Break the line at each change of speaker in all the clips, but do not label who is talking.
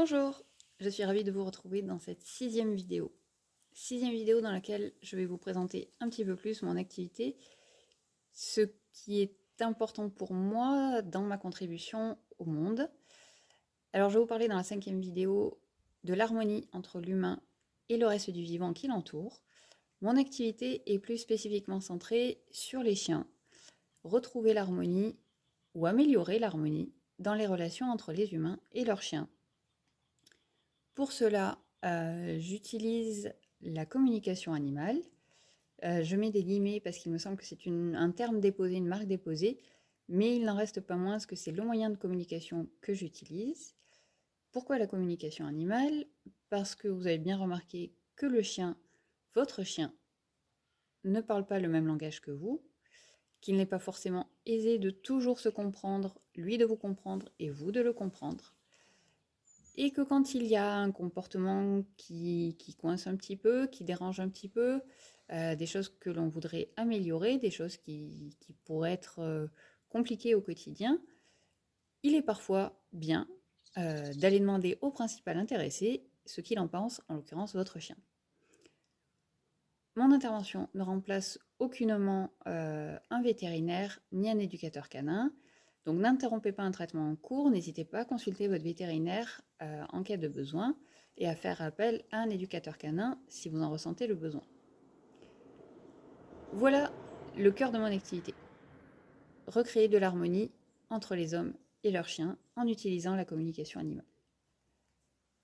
Bonjour, je suis ravie de vous retrouver dans cette sixième vidéo. Sixième vidéo dans laquelle je vais vous présenter un petit peu plus mon activité, ce qui est important pour moi dans ma contribution au monde. Alors je vais vous parler dans la cinquième vidéo de l'harmonie entre l'humain et le reste du vivant qui l'entoure. Mon activité est plus spécifiquement centrée sur les chiens. Retrouver l'harmonie ou améliorer l'harmonie dans les relations entre les humains et leurs chiens. Pour cela, j'utilise la communication animale. Je mets des guillemets parce qu'il me semble que c'est un terme déposé, une marque déposée, mais il n'en reste pas moins que c'est le moyen de communication que j'utilise. Pourquoi la communication animale? Parce que vous avez bien remarqué que le chien, votre chien, ne parle pas le même langage que vous, qu'il n'est pas forcément aisé de toujours se comprendre, lui de vous comprendre et vous de le comprendre. Et que quand il y a un comportement qui coince un petit peu, qui dérange un petit peu, des choses que l'on voudrait améliorer, des choses qui pourraient être compliquées au quotidien, il est parfois bien d'aller demander au principal intéressé ce qu'il en pense, en l'occurrence votre chien. Mon intervention ne remplace aucunement un vétérinaire ni un éducateur canin. Donc n'interrompez pas un traitement en cours, n'hésitez pas à consulter votre vétérinaire en cas de besoin et à faire appel à un éducateur canin si vous en ressentez le besoin. Voilà le cœur de mon activité. Recréer de l'harmonie entre les hommes et leurs chiens en utilisant la communication animale.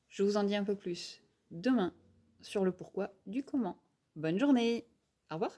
Je vous en dis un peu plus demain sur le pourquoi du comment. Bonne journée. Au revoir.